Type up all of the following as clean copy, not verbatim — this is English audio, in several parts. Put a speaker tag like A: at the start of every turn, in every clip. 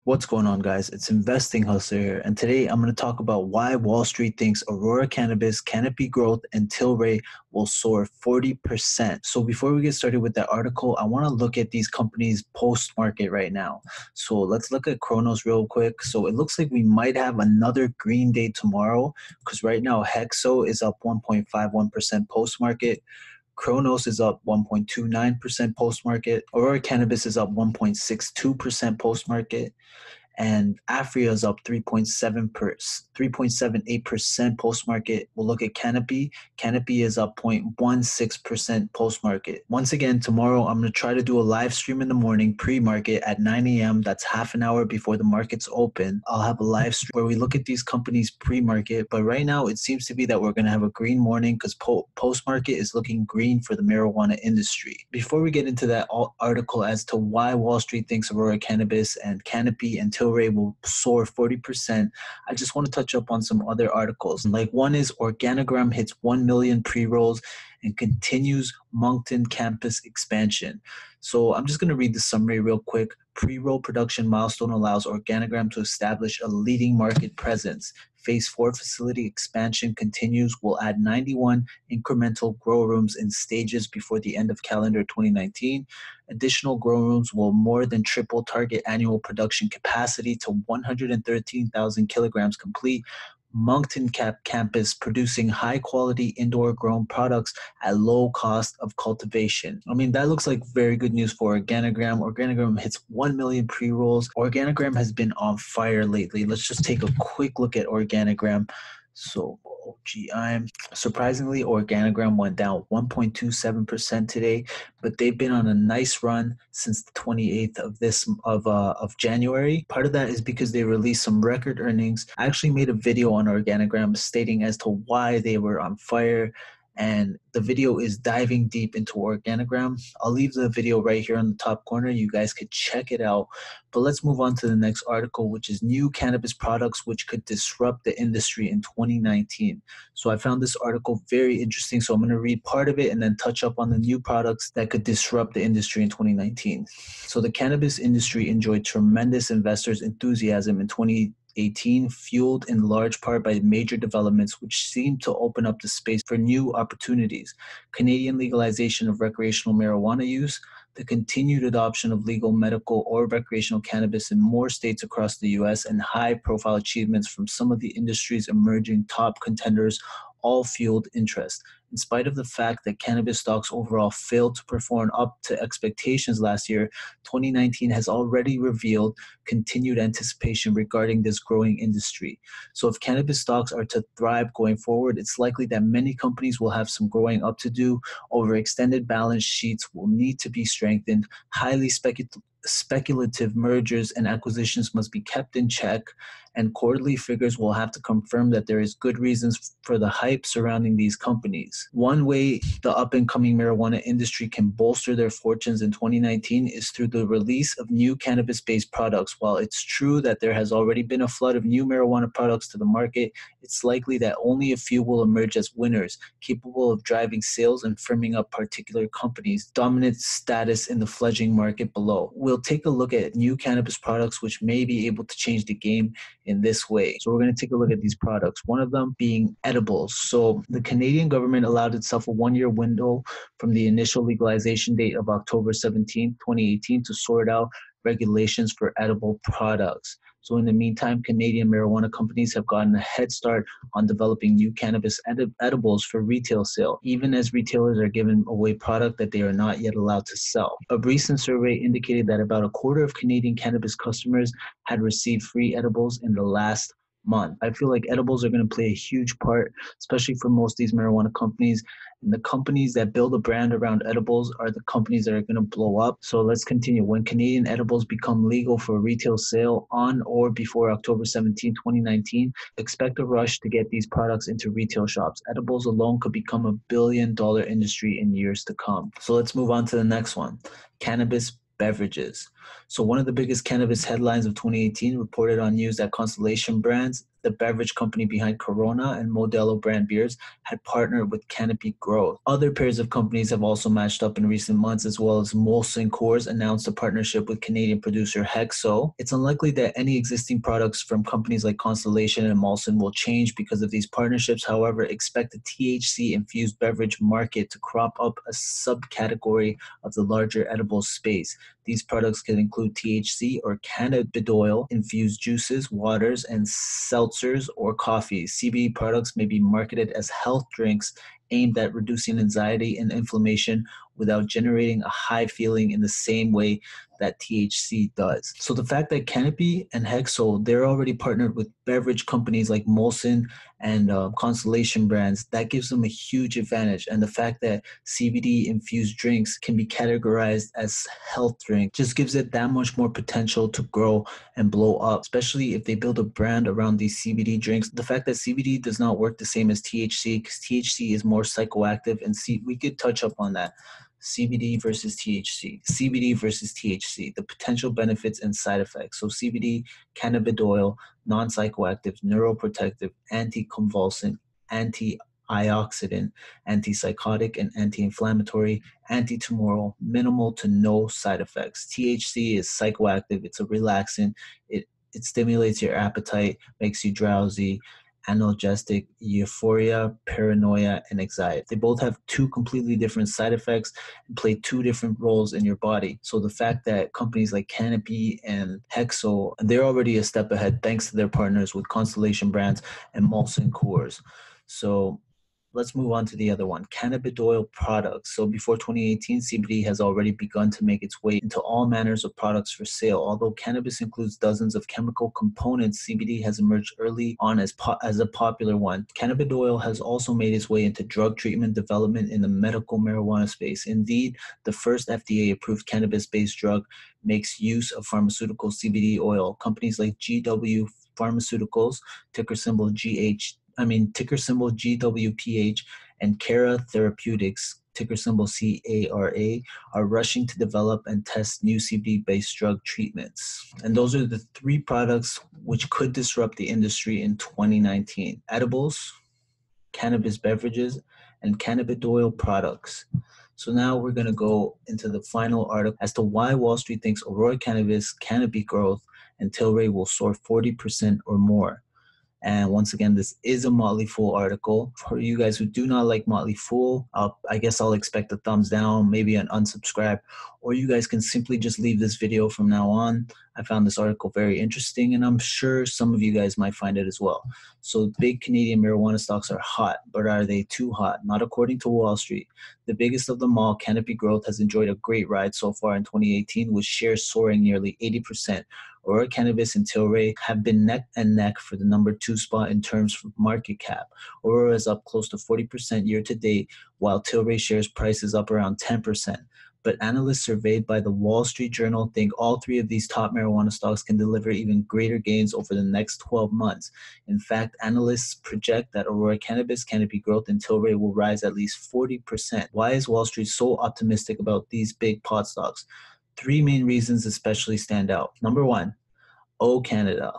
A: What's going on, guys? It's Investing Hustler here, and today I'm going to talk about why Wall Street thinks Aurora Cannabis, Canopy Growth, and Tilray will soar 40%. So before we get started with that article, I want to look at these companies post-market right now. So let's look at Kronos real quick. So it looks like we might have another green day tomorrow because right now Hexo is up 1.51% post-market. Kronos is up 1.29% post-market. Aurora Cannabis is up 1.62% post-market. And Afria is up 3.78% post-market. We'll look at Canopy. Canopy is up 0.16% post-market. Once again, tomorrow I'm going to try to do a live stream in the morning, pre-market at 9 a.m. That's half an hour before the markets open. I'll have a live stream where we look at these companies pre-market. But right now, it seems to be that we're going to have a green morning because post-market is looking green for the marijuana industry. Before we get into that article as to why Wall Street thinks Aurora Cannabis and Canopy and Tilray will soar 40%, I just want to touch up on some other articles. Like one is Organigram hits 1 million pre-rolls and continues Moncton campus expansion. So I'm just going to read the summary real quick. Pre-roll production milestone allows Organigram to establish a leading market presence. Phase 4 facility expansion continues, will add 91 incremental grow rooms in stages before the end of calendar 2019. Additional grow rooms will more than triple target annual production capacity to 113,000 kilograms complete. Moncton campus producing high-quality indoor-grown products at low cost of cultivation. I mean, that looks like very good news for Organigram. Organigram hits 1 million pre-rolls. Organigram has been on fire lately. Let's just take a quick look at Organigram. So OGI. Surprisingly, Organigram went down 1.27% today, but they've been on a nice run since the 28th of January. Part of that is because they released some record earnings. I actually made a video on Organigram stating as to why they were on fire, and the video is diving deep into Organigram. I'll leave the video right here on the top corner. You guys could check it out. But let's move on to the next article, which is new cannabis products which could disrupt the industry in 2019. So I found this article very interesting. So I'm going to read part of it and then touch up on the new products that could disrupt the industry in 2019. So the cannabis industry enjoyed tremendous investors' enthusiasm in 2018, fueled in large part by major developments which seem to open up the space for new opportunities. Canadian legalization of recreational marijuana use, the continued adoption of legal medical or recreational cannabis in more states across the U.S., and high-profile achievements from some of the industry's emerging top contenders all fueled interest. In spite of the fact that cannabis stocks overall failed to perform up to expectations last year, 2019 has already revealed continued anticipation regarding this growing industry. So if cannabis stocks are to thrive going forward, it's likely that many companies will have some growing up to do. Overextended balance sheets will need to be strengthened. Highly speculative mergers and acquisitions must be kept in check, and quarterly figures will have to confirm that there is good reasons for the hype surrounding these companies. One way the up-and-coming marijuana industry can bolster their fortunes in 2019 is through the release of new cannabis-based products. While it's true that there has already been a flood of new marijuana products to the market, it's likely that only a few will emerge as winners, capable of driving sales and firming up particular companies' dominant status in the fledgling market below. We'll take a look at new cannabis products which may be able to change the game in this way. So we're going to take a look at these products, one of them being edibles. So the Canadian government allowed itself a one-year window from the initial legalization date of October 17, 2018 to sort out regulations for edible products. So in the meantime, Canadian marijuana companies have gotten a head start on developing new cannabis edibles for retail sale, even as retailers are giving away product that they are not yet allowed to sell. A recent survey indicated that about a quarter of Canadian cannabis customers had received free edibles in the last month. I feel like edibles are going to play a huge part, especially for most of these marijuana companies. And the companies that build a brand around edibles are the companies that are going to blow up. So let's continue. When Canadian edibles become legal for retail sale on or before October 17, 2019, expect a rush to get these products into retail shops. Edibles alone could become $1 billion industry in years to come. So let's move on to the next one, cannabis beverages. So one of the biggest cannabis headlines of 2018 reported on news that Constellation Brands, the beverage company behind Corona and Modelo brand beers, had partnered with Canopy Growth. Other pairs of companies have also matched up in recent months, as well as Molson Coors announced a partnership with Canadian producer Hexo. It's unlikely that any existing products from companies like Constellation and Molson will change because of these partnerships. However, expect the THC-infused beverage market to crop up a subcategory of the larger edible space. These products can include THC or cannabidiol infused juices, waters, and seltzers or coffees. CBD products may be marketed as health drinks aimed at reducing anxiety and inflammation without generating a high feeling in the same way that THC does. So the fact that Canopy and Hexo, they're already partnered with beverage companies like Molson and Constellation Brands, that gives them a huge advantage. And the fact that CBD infused drinks can be categorized as health drink just gives it that much more potential to grow and blow up, especially if they build a brand around these CBD drinks. The fact that CBD does not work the same as THC, because THC is more psychoactive, and we could touch up on that. CBD versus THC, CBD versus THC, the potential benefits and side effects. So CBD, cannabidiol, non-psychoactive, neuroprotective, anticonvulsant, antioxidant, antipsychotic, and anti-inflammatory, antitumoral, minimal to no side effects. THC is psychoactive. It's a relaxant. It stimulates your appetite, makes you drowsy, analgesic, euphoria, paranoia, and anxiety. They both have two completely different side effects and play two different roles in your body. So the fact that companies like Canopy and Hexo, they're already a step ahead thanks to their partners with Constellation Brands and Molson Coors. So let's move on to the other one, cannabidiol products. So before 2018, CBD has already begun to make its way into all manners of products for sale. Although cannabis includes dozens of chemical components, CBD has emerged early on as a popular one. Cannabidiol has also made its way into drug treatment development in the medical marijuana space. Indeed, the first FDA-approved cannabis-based drug makes use of pharmaceutical CBD oil. Companies like GW Pharmaceuticals, ticker symbol GWPH, and Cara Therapeutics, ticker symbol CARA, are rushing to develop and test new CBD-based drug treatments. And those are the three products which could disrupt the industry in 2019: edibles, cannabis beverages, and cannabidiol products. So now we're going to go into the final article as to why Wall Street thinks Aurora Cannabis, Canopy Growth, and Tilray will soar 40% or more. And once again, this is a Motley Fool article. For you guys who do not like Motley Fool, I guess I'll expect a thumbs down, maybe an unsubscribe, or you guys can simply just leave this video from now on. I found this article very interesting, and I'm sure some of you guys might find it as well. So big Canadian marijuana stocks are hot, but are they too hot? Not according to Wall Street. The biggest of them all, Canopy Growth, has enjoyed a great ride so far in 2018, with shares soaring nearly 80%. Aurora Cannabis and Tilray have been neck and neck for the number 2 spot in terms of market cap. Aurora is up close to 40% year to date, while Tilray shares price is up around 10%. But analysts surveyed by the Wall Street Journal think all three of these top marijuana stocks can deliver even greater gains over the next 12 months. In fact, analysts project that Aurora Cannabis, Canopy Growth, and Tilray will rise at least 40%. Why is Wall Street so optimistic about these big pot stocks? Three main reasons especially stand out. Number one, Canada.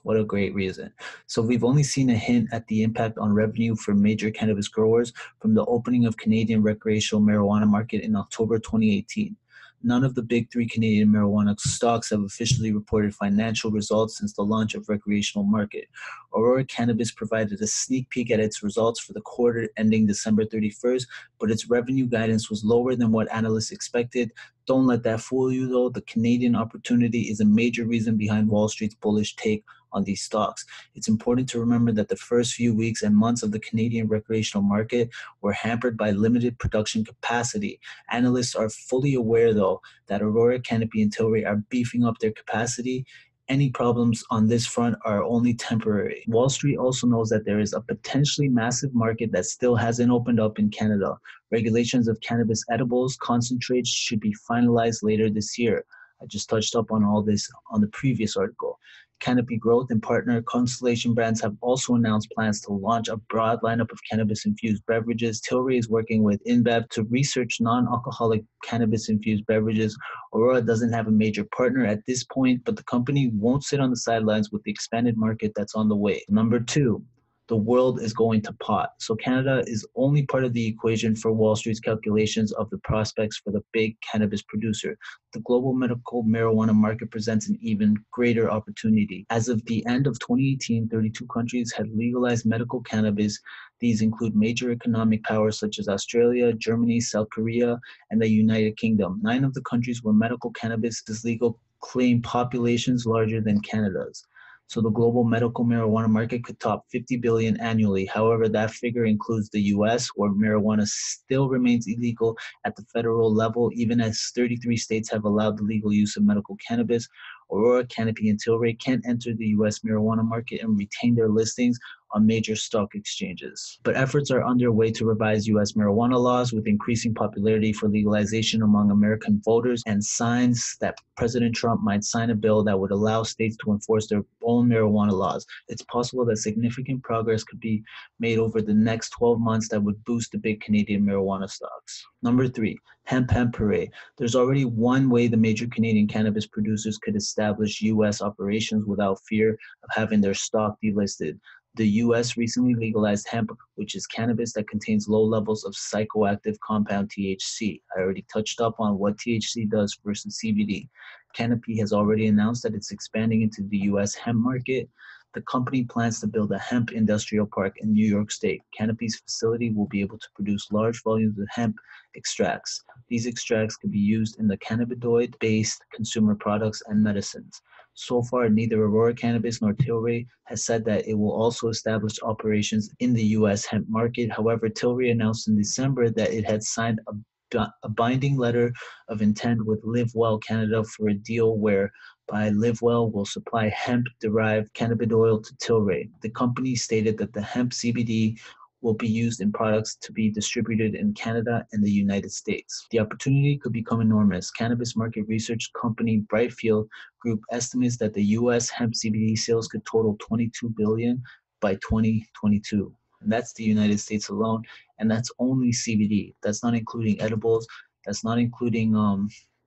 A: What a great reason. So we've only seen a hint at the impact on revenue for major cannabis growers from the opening of Canadian recreational marijuana market in October 2018. None of the big three Canadian marijuana stocks have officially reported financial results since the launch of recreational market. Aurora Cannabis provided a sneak peek at its results for the quarter ending December 31st, but its revenue guidance was lower than what analysts expected. Don't let that fool you though. The Canadian opportunity is a major reason behind Wall Street's bullish take on these stocks. It's important to remember that the first few weeks and months of the Canadian recreational market were hampered by limited production capacity. Analysts are fully aware, though, that Aurora, Canopy, and Tilray are beefing up their capacity. Any problems on this front are only temporary. Wall Street also knows that there is a potentially massive market that still hasn't opened up in Canada. Regulations of cannabis edibles concentrates should be finalized later this year. I just touched up on all this on the previous article. Canopy Growth and partner Constellation Brands have also announced plans to launch a broad lineup of cannabis-infused beverages. Tilray is working with InBev to research non-alcoholic cannabis-infused beverages. Aurora doesn't have a major partner at this point, but the company won't sit on the sidelines with the expanded market that's on the way. Number 2. The world is going to pot. So Canada is only part of the equation for Wall Street's calculations of the prospects for the big cannabis producer. The global medical marijuana market presents an even greater opportunity. As of the end of 2018, 32 countries had legalized medical cannabis. These include major economic powers such as Australia, Germany, South Korea, and the United Kingdom. 9 of the countries where medical cannabis is legal claim populations larger than Canada's. So the global medical marijuana market could top 50 billion annually. However, that figure includes the US, where marijuana still remains illegal at the federal level, even as 33 states have allowed the legal use of medical cannabis. Aurora, Canopy, and Tilray can't enter the US marijuana market and retain their listings on major stock exchanges. But efforts are underway to revise US marijuana laws with increasing popularity for legalization among American voters and signs that President Trump might sign a bill that would allow states to enforce their own marijuana laws. It's possible that significant progress could be made over the next 12 months that would boost the big Canadian marijuana stocks. Number 3, hemp hooray. There's already one way the major Canadian cannabis producers could establish US operations without fear of having their stock delisted. The US recently legalized hemp, which is cannabis that contains low levels of psychoactive compound THC. I already touched up on what THC does versus CBD. Canopy has already announced that it's expanding into the US hemp market. The company plans to build a hemp industrial park in New York State. Canopy's facility will be able to produce large volumes of hemp extracts. These extracts could be used in the cannabinoid-based consumer products and medicines. So far, neither Aurora Cannabis nor Tilray has said that it will also establish operations in the U.S. hemp market. However, Tilray announced in December that it had signed a binding letter of intent with LiveWell Canada for a deal whereby LiveWell will supply hemp-derived cannabidiol to Tilray. The company stated that the hemp CBD will be used in products to be distributed in Canada and the United States. The opportunity could become enormous. Cannabis market research company Brightfield Group estimates that the U.S. hemp CBD sales could total $22 billion by 2022. And that's the United States alone, and that's only CBD. That's not including edibles. That's not including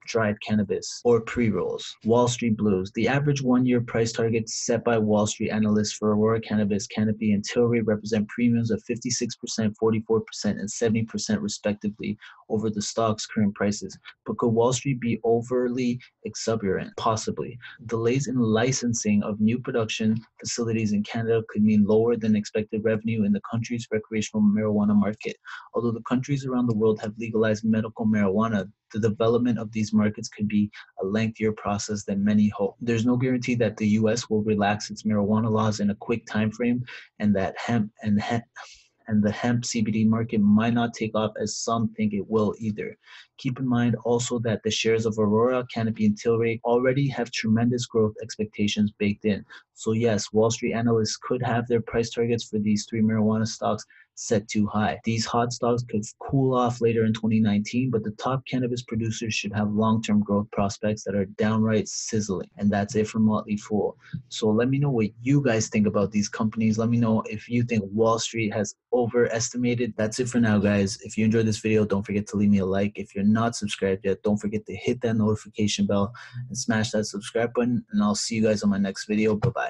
A: dried cannabis or pre-rolls. Wall Street Blues. The average one-year price target set by Wall Street analysts for Aurora Cannabis, Canopy, and Tilray represent premiums of 56%, 44%, and 70% respectively over the stock's current prices. But could Wall Street be overly exuberant? Possibly. Delays in licensing of new production facilities in Canada could mean lower than expected revenue in the country's recreational marijuana market. Although the countries around the world have legalized medical marijuana, the development of these markets could be a lengthier process than many hope. There's no guarantee that the U.S. will relax its marijuana laws in a quick time frame, and that the hemp CBD market might not take off as some think it will either. Keep in mind also that the shares of Aurora, Canopy, and Tilray already have tremendous growth expectations baked in. So yes, Wall Street analysts could have their price targets for these 3 marijuana stocks set too high. These hot stocks could cool off later in 2019, but the top cannabis producers should have long-term growth prospects that are downright sizzling. And that's it from Motley Fool. So let me know what you guys think about these companies. Let me know if you think Wall Street has overestimated. That's it for now, guys. If you enjoyed this video, don't forget to leave me a like. If you're not subscribed yet, don't forget to hit that notification bell and smash that subscribe button. And I'll see you guys on my next video. Bye-bye.